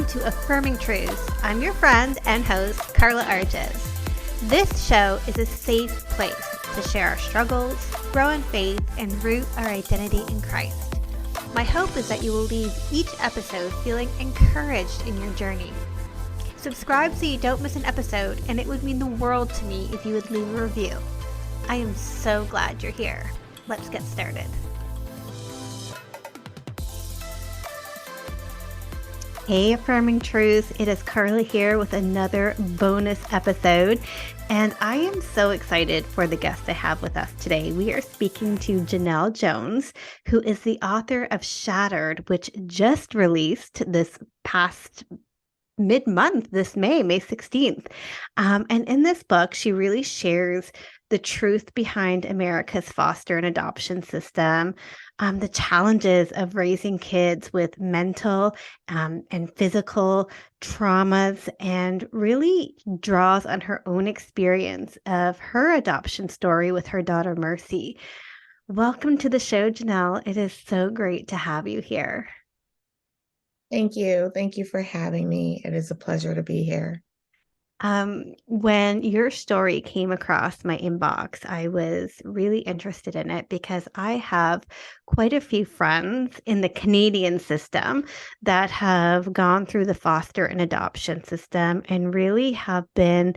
to Affirming Truths. I'm your friend and host, Carla Arges. This show is a safe place to share our struggles, grow in faith, and root our identity in Christ. My hope is that you will leave each episode feeling encouraged in your journey. Subscribe so you don't miss an episode, and it would mean the world to me if you would leave a review. I am so glad you're here. Let's get started. Hey, Affirming Truths. It is Carla here with another bonus episode, and I am so excited for the guest I have with us today. We are speaking to Jenell Jones, who is the author of Shattered, which just released this past mid-month, this May 16th. And in this book, she really shares the truth behind America's foster and adoption system, the challenges of raising kids with mental and physical traumas, and really draws on her own experience of her adoption story with her daughter, Mercy. Welcome to the show, Jenell. It is so great to have you here. Thank you. Thank you for having me. It is a pleasure to be here. When your story came across my inbox, I was really interested in it because I have quite a few friends in the Canadian system that have gone through the foster and adoption system and really have been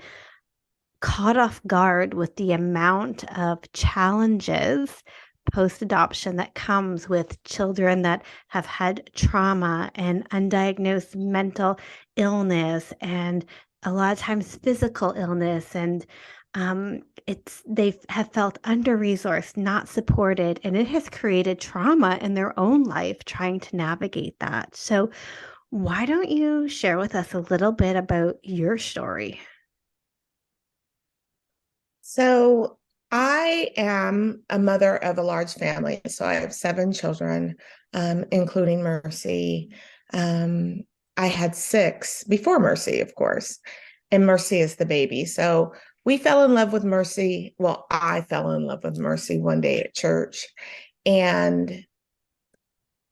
caught off guard with the amount of challenges post-adoption that comes with children that have had trauma and undiagnosed mental illness and a lot of times physical illness, and they have felt under-resourced, not supported, and it has created trauma in their own life trying to navigate that. So why don't you share with us a little bit about your story? So, I am a mother of a large family. So, I have 7 children, including Mercy. I had 6 before Mercy, of course, and Mercy is the baby. So, we fell in love with Mercy. Well, I fell in love with Mercy one day at church, and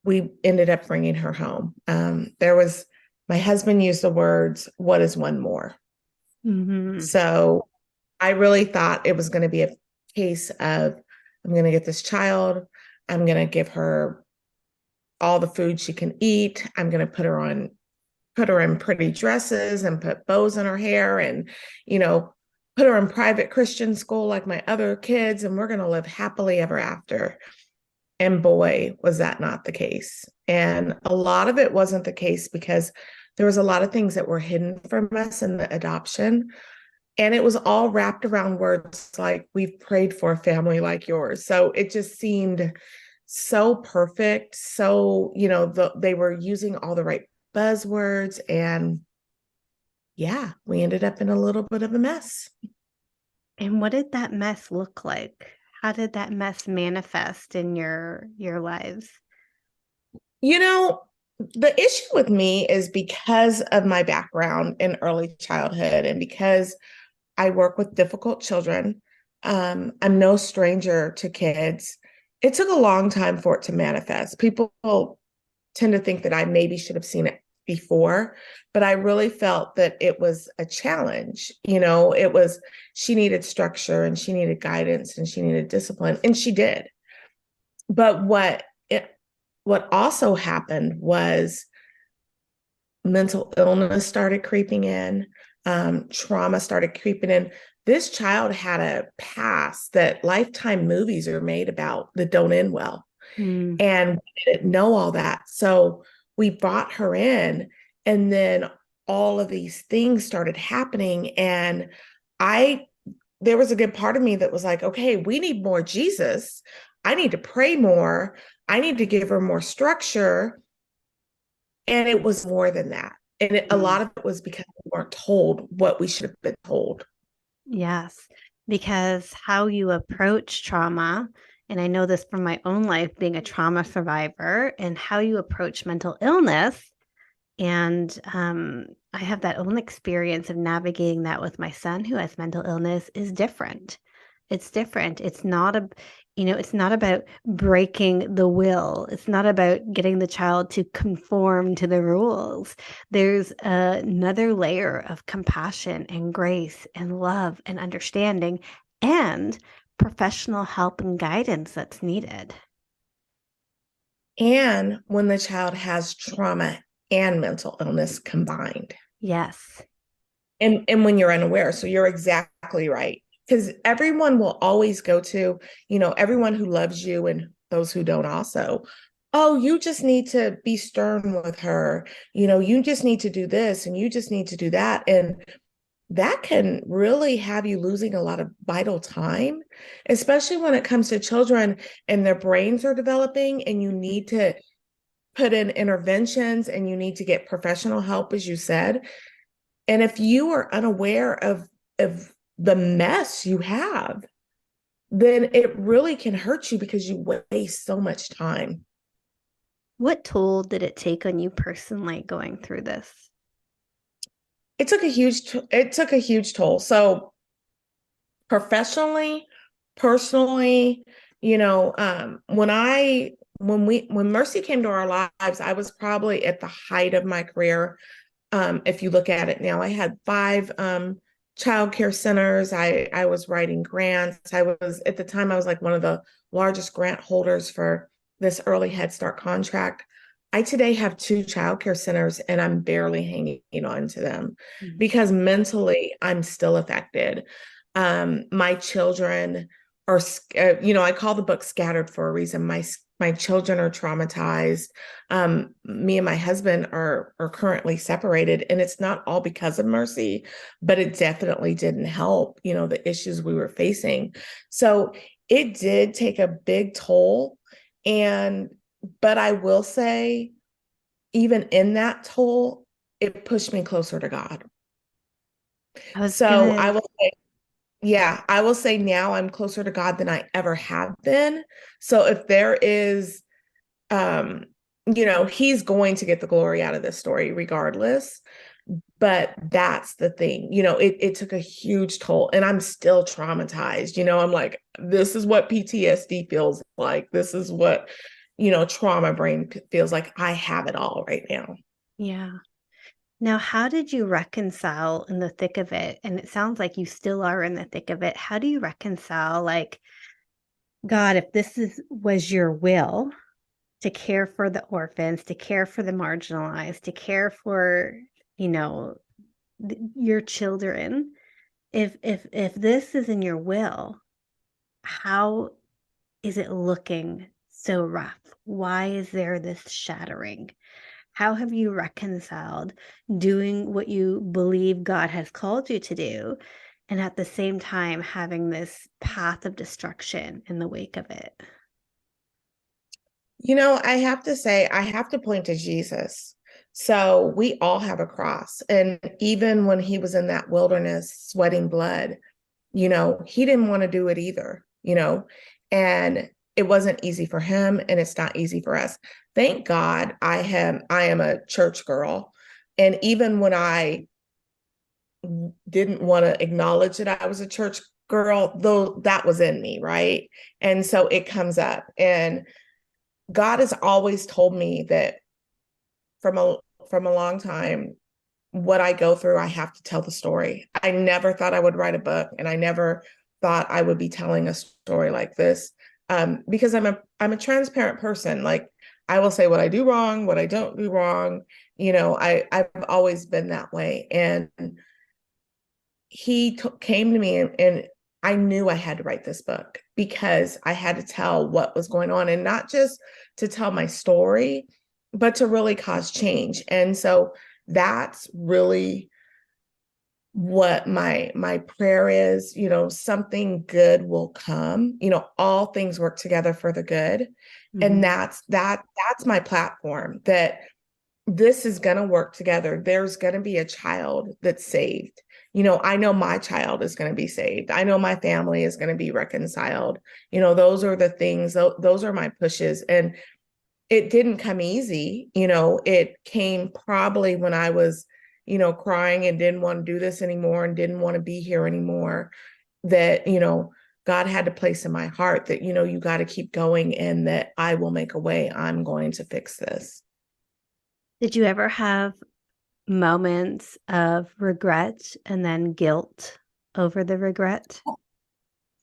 we ended up bringing her home. My husband used the words, "What is one more?" Mm-hmm. So I really thought it was going to be a case of, I'm going to get this child, I'm going to give her all the food she can eat, I'm going to put her in pretty dresses and put bows in her hair and, put her in private Christian school like my other kids, and we're going to live happily ever after. And boy, was that not the case. And a lot of it wasn't the case because there was a lot of things that were hidden from us in the adoption. And it was all wrapped around words like, "We've prayed for a family like yours." So it just seemed so perfect. So, they were using all the right buzzwords. And yeah, we ended up in a little bit of a mess. And what did that mess look like? How did that mess manifest in your lives? The issue with me is because of my background in early childhood and because I work with difficult children. I'm no stranger to kids. It took a long time for it to manifest. People tend to think that I maybe should have seen it before, but I really felt that it was a challenge. She needed structure and she needed guidance and she needed discipline, and she did. But what also happened was mental illness started creeping in. Trauma started creeping in. This child had a past that Lifetime movies are made about that don't end well. And we didn't know all that. So we brought her in, and then all of these things started happening. And there was a good part of me that was like, okay, we need more Jesus. I need to pray more. I need to give her more structure. And it was more than that. And a lot of it was because we weren't told what we should have been told. Yes, because how you approach trauma, and I know this from my own life being a trauma survivor, and how you approach mental illness. And I have that own experience of navigating that with my son who has mental illness is different. It's different. It's not about breaking the will. It's not about getting the child to conform to the rules. There's another layer of compassion and grace and love and understanding and professional help and guidance that's needed. And when the child has trauma and mental illness combined. Yes. And when you're unaware. So you're exactly right. Because everyone will always go to, everyone who loves you and those who don't also, oh, you just need to be stern with her. You just need to do this and you just need to do that. And that can really have you losing a lot of vital time, especially when it comes to children and their brains are developing and you need to put in interventions and you need to get professional help, as you said. And if you are unaware of the mess you have, then it really can hurt you because you waste so much time. What toll did it take on you personally going through this? It took a huge toll. So professionally, personally, when Mercy came to our lives, I was probably at the height of my career. If you look at it now, I had 5 childcare centers. I was writing grants. I was at the time I was like one of the largest grant holders for this early Head Start contract. I today have 2 childcare centers and I'm barely hanging on to them Mm. because mentally I'm still affected. My children are, I call the book Scattered for a reason. My children are traumatized. Me and my husband are currently separated, and it's not all because of Mercy, but it definitely didn't help, the issues we were facing. So it did take a big toll. But I will say, even in that toll, it pushed me closer to God. I was So I gonna will say, yeah, I will say now I'm closer to God than I ever have been. So if there is, he's going to get the glory out of this story regardless. But that's the thing, it took a huge toll and I'm still traumatized. I'm like, this is what PTSD feels like. This is what, trauma brain feels like. I have it all right now. Yeah. Now, how did you reconcile in the thick of it? And it sounds like you still are in the thick of it. How do you reconcile, like, God, if was your will to care for the orphans, to care for the marginalized, to care for, you know, your children, if this is in your will, how is it looking so rough? Why is there this shattering? How have you reconciled doing what you believe God has called you to do, and at the same time having this path of destruction in the wake of it? I have to say, I have to point to Jesus. So we all have a cross. And even when he was in that wilderness sweating blood, he didn't want to do it either, and it wasn't easy for him and it's not easy for us. Thank God I am a church girl. And even when I didn't want to acknowledge that I was a church girl, though that was in me, right? And so it comes up. And God has always told me that from a long time, what I go through, I have to tell the story. I never thought I would write a book, and I never thought I would be telling a story like this, because I'm a transparent person. Like, I will say what I do wrong, what I don't do wrong. I've always been that way. And he came to me, and I knew I had to write this book because I had to tell what was going on, and not just to tell my story, but to really cause change. And so that's really what my prayer is. Something good will come. All things work together for the good. And Mhm. that's my platform, that this is going to work together. There's going to be a child that's saved. I know my child is going to be saved. I know my family is going to be reconciled. Those are the things, those are my pushes. And it didn't come easy. It came probably when I was, crying and didn't want to do this anymore and didn't want to be here anymore. That, God had to place in my heart that, you got to keep going and that I will make a way. I'm going to fix this. Did you ever have moments of regret and then guilt over the regret?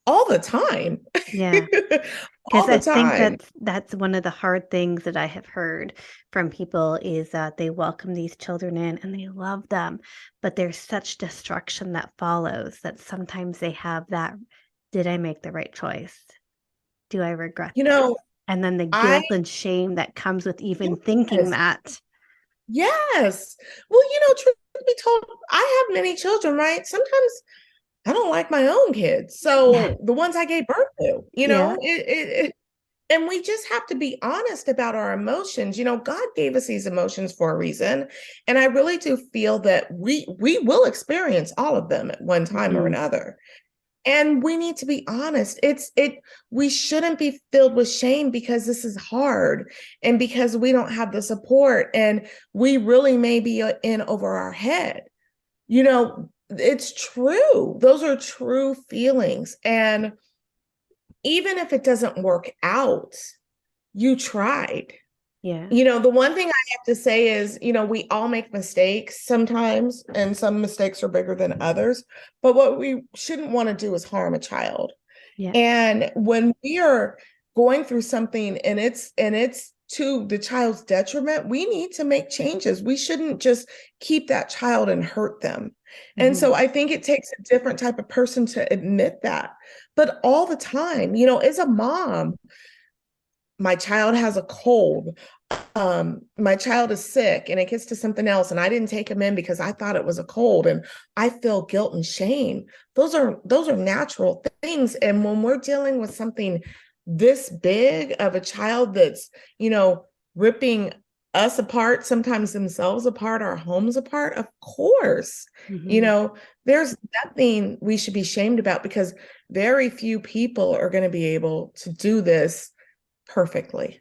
All the time. Yeah. Because All I the think time. that's one of the hard things that I have heard from people is that they welcome these children in and they love them, but there's such destruction that follows that sometimes they have that, did I make the right choice? Do I regret You this? know, And then the I, guilt and shame that comes with even thinking yes, that. yes. Well, truth be told, I have many children, right? Sometimes I don't like my own kids. Yeah. So the ones I gave birth to, Yeah. and we just have to be honest about our emotions. God gave us these emotions for a reason. And I really do feel that we will experience all of them at one time or Mhm. another. And we need to be honest. We shouldn't be filled with shame because this is hard and because we don't have the support and we really may be in over our head. It's true. Those are true feelings. And even if it doesn't work out, you tried. Yeah. The one thing I have to say is, we all make mistakes sometimes, and some mistakes are bigger than others. But what we shouldn't want to do is harm a child. Yeah. And when we are going through something and it's to the child's detriment, we need to make changes. We shouldn't just keep that child and hurt them. And so Mhm. I think it takes a different type of person to admit that. But all the time, as a mom, my child has a cold, my child is sick and it gets to something else and I didn't take him in because I thought it was a cold and I feel guilt and shame. Those are natural things. And when we're dealing with something this big of a child that's, ripping us apart, sometimes themselves apart, our homes apart, of course, Mhm. there's nothing we should be shamed about because very few people are going to be able to do this perfectly.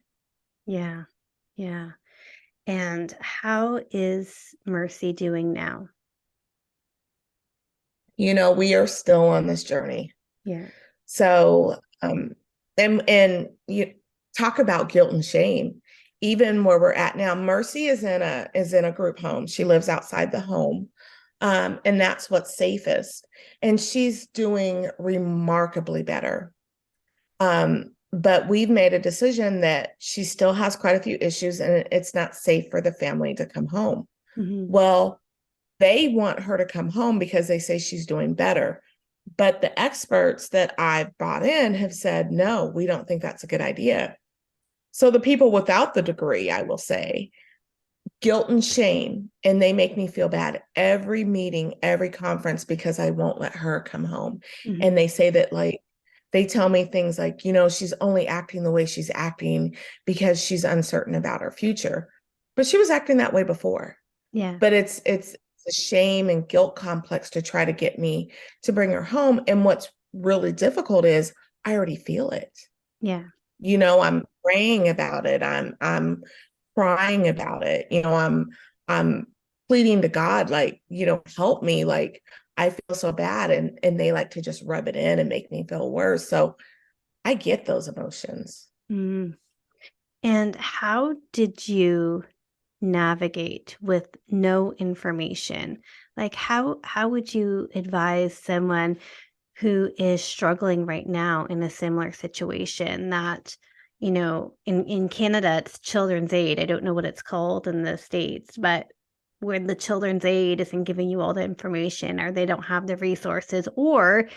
Yeah. Yeah. And how is Mercy doing now? We are still on this journey. Yeah. So, and you talk about guilt and shame. Even where we're at now, Mercy is in a group home. She lives outside the home, and that's what's safest. And she's doing remarkably better. But we've made a decision that she still has quite a few issues, and it's not safe for the family to come home. Mhm. Well, they want her to come home because they say she's doing better. But the experts that I've brought in have said, no, we don't think that's a good idea. So the people without the degree, I will say, guilt and shame, and they make me feel bad every meeting, every conference because I won't let her come home. And Mhm. they say that, like, they tell me things like, she's only acting the way she's acting because she's uncertain about her future. But she was acting that way before. Yeah. But it's a shame and guilt complex to try to get me to bring her home. And what's really difficult is I already feel it. Yeah. I'm praying about it. I'm crying about it. I'm pleading to God, like, help me. Like, I feel so bad. And they like to just rub it in and make me feel worse. So I get those emotions. Mm. And how did you navigate with no information? Like how would you advise someone who is struggling right now in a similar situation that, in Canada, it's Children's Aid. I don't know what it's called in the States, but where the Children's Aid isn't giving you all the information or they don't have the resources, or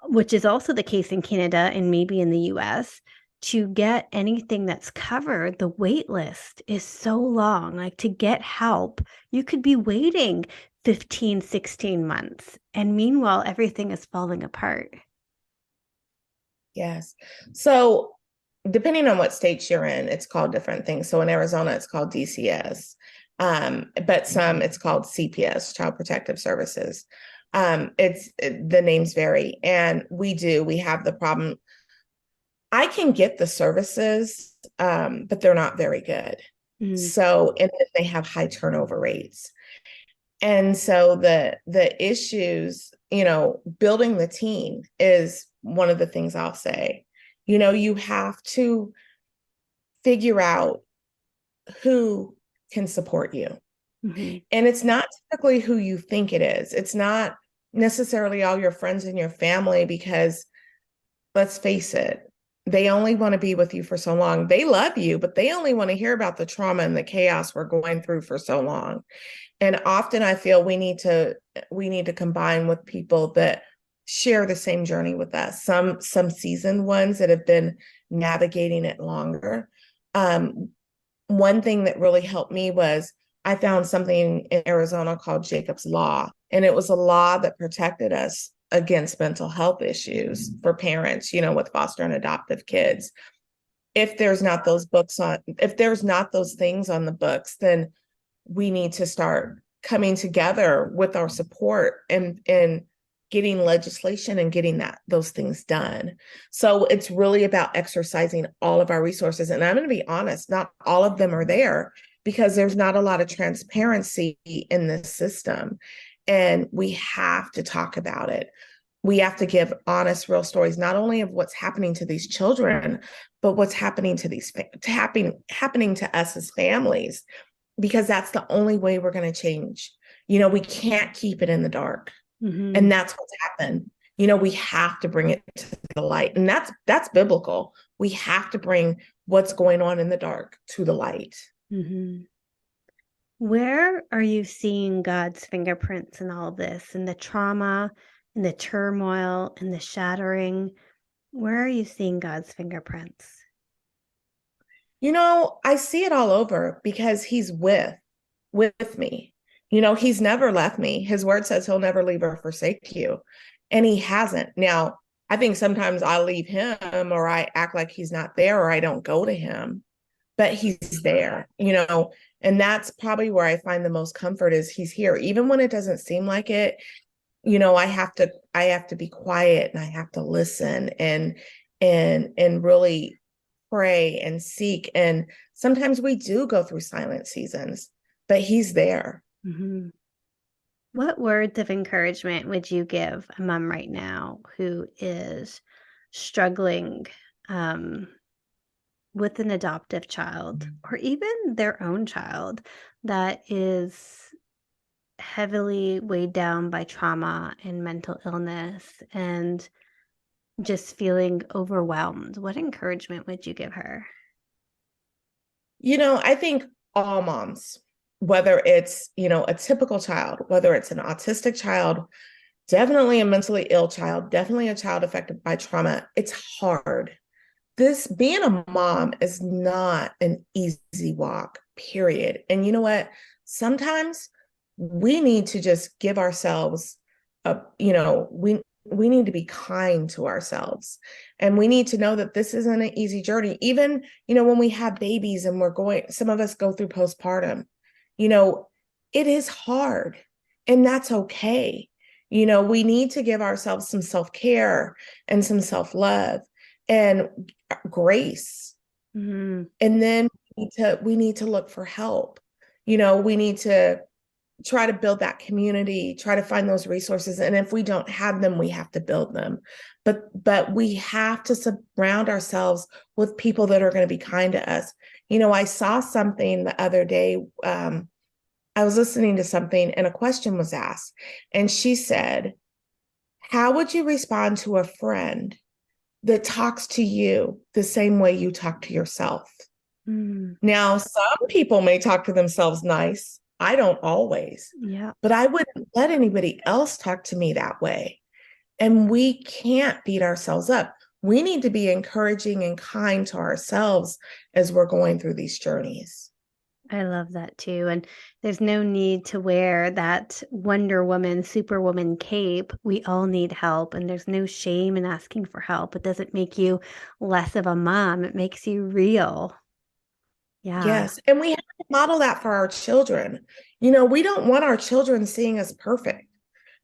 which is also the case in Canada and maybe in the US, to get anything that's covered, the wait list is so long. Like to get help, you could be waiting 15, 16 months. And meanwhile, everything is falling apart. Yes. So depending on what states you're in, it's called different things. So in Arizona, it's called DCS. But some it's called CPS, Child Protective Services. The names vary. And we have the problem. I can get the services, but they're not very good. Mm, So, and they have high turnover rates. And so the issues, building the team is one of the things I'll say. You know, you have to figure out who can support you. Mm-hmm. And it's not typically who you think it is. It's not necessarily all your friends and your family, because let's face it, they only want to be with you for so long. They love you, but they only want to hear about the trauma and the chaos we're going through for so long. And often I feel we need to combine with people that share the same journey with us. Some seasoned ones that have been navigating it longer. One thing that really helped me was I found something in Arizona called Jacob's Law, and it was a law that protected us against mental health issues for parents, with foster and adoptive kids. If there's not those things on the books, then we need to start coming together with our support and getting legislation and getting those things done. So it's really about exercising all of our resources. And I'm going to be honest, not all of them are there because there's not a lot of transparency in this system. And we have to talk about it. We have to give honest, real stories, not only of what's happening to these children, but what's happening happening to us as families, because that's the only way we're going to change. We can't keep it in the dark. Mm-hmm. And that's what's happened. We have to bring it to the light. And that's biblical. We have to bring what's going on in the dark to the light. Mm-hmm. Where are you seeing God's fingerprints in all this, in the trauma, in the turmoil, in the shattering? Where are you seeing God's fingerprints? I see it all over because he's with me. He's never left me. His word says he'll never leave or forsake you. And he hasn't. Now, I think sometimes I leave him, or I act like he's not there, or I don't go to him, but he's there, and that's probably where I find the most comfort is he's here. Even when it doesn't seem like it, I have to be quiet and I have to listen and really pray and seek. And sometimes we do go through silent seasons, but he's there. Mm-hmm. What words of encouragement would you give a mom right now who is struggling with an adoptive child or even their own child that is heavily weighed down by trauma and mental illness and just feeling overwhelmed? What encouragement would you give her? I think all moms, whether it's, a typical child, whether it's an autistic child, definitely a mentally ill child, definitely a child affected by trauma, it's hard. This being a mom is not an easy walk, period. And you know what? Sometimes we need to just give ourselves we need to be kind to ourselves, and we need to know that this isn't an easy journey. Even when we have babies and some of us go through postpartum, you know it is hard, and that's okay. We need to give ourselves some self-care and some self-love and grace. Mm-hmm. And then we need to look for help. We need to try to build that community, try to find those resources. And if we don't have them, we have to build them. But we have to surround ourselves with people that are going to be kind to us. I saw something the other day. I was listening to something and a question was asked, and she said, how would you respond to a friend that talks to you the same way you talk to yourself? Mm, Now, some people may talk to themselves nice. I don't always, yeah. but I wouldn't let anybody else talk to me that way. And we can't beat ourselves up. We need to be encouraging and kind to ourselves as we're going through these journeys. I love that too. And there's no need to wear that Wonder Woman, Superwoman cape. We all need help, and there's no shame in asking for help. It doesn't make you less of a mom, it makes you real. Yeah. Yes. And we have to model that for our children. We don't want our children seeing us perfect,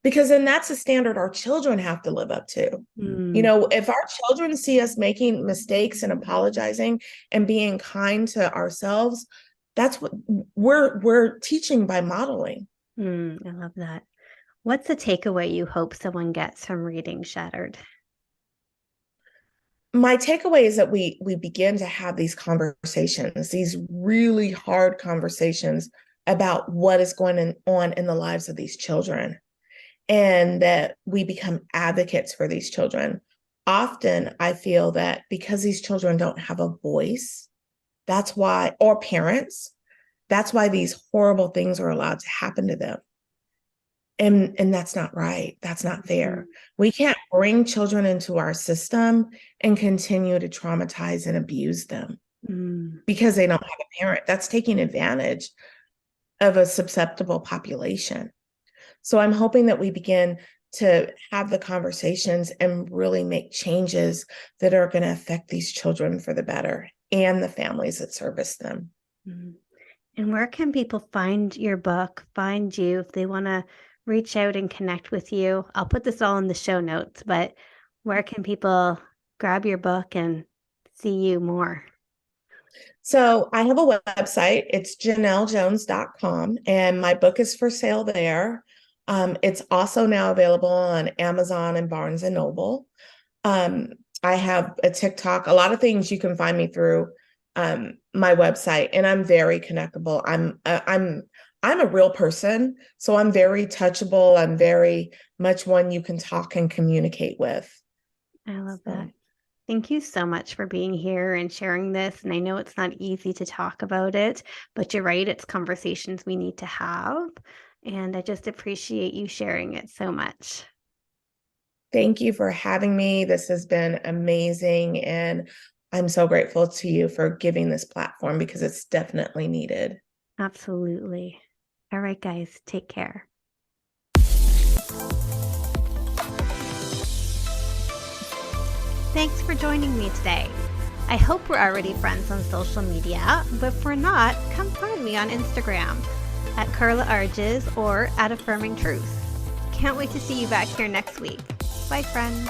because then that's a standard our children have to live up to. Mm, If our children see us making mistakes and apologizing and being kind to ourselves, that's what we're teaching by modeling. I love that. What's a takeaway you hope someone gets from reading Shattered? My takeaway is that we begin to have these conversations, these really hard conversations about what is going on in the lives of these children, and that we become advocates for these children. Often I feel that because these children don't have a voice, that's why, or parents, that's why these horrible things are allowed to happen to them. And that's not right. That's not fair. We can't bring children into our system and continue to traumatize and abuse them because they don't have a parent. That's taking advantage of a susceptible population. So I'm hoping that we begin to have the conversations and really make changes that are going to affect these children for the better and the families that service them. And where can people find your book, find you if they want to reach out and connect with you? I'll put this all in the show notes, but where can people grab your book and see you more? So I have a website. It's JenellJones.com, and my book is for sale there. It's also now available on Amazon and Barnes and Noble. I have a TikTok, a lot of things you can find me through my website, and I'm very connectable. I'm a real person, so I'm very touchable. I'm very much one you can talk and communicate with. I love that. Thank you so much for being here and sharing this. And I know it's not easy to talk about it, but you're right. It's conversations we need to have. And I just appreciate you sharing it so much. Thank you for having me. This has been amazing. And I'm so grateful to you for giving this platform because it's definitely needed. Absolutely. All right, guys, take care. Thanks for joining me today. I hope we're already friends on social media, but if we're not, come find me on Instagram at Carla Arges or at Affirming Truth. Can't wait to see you back here next week. Bye, friends.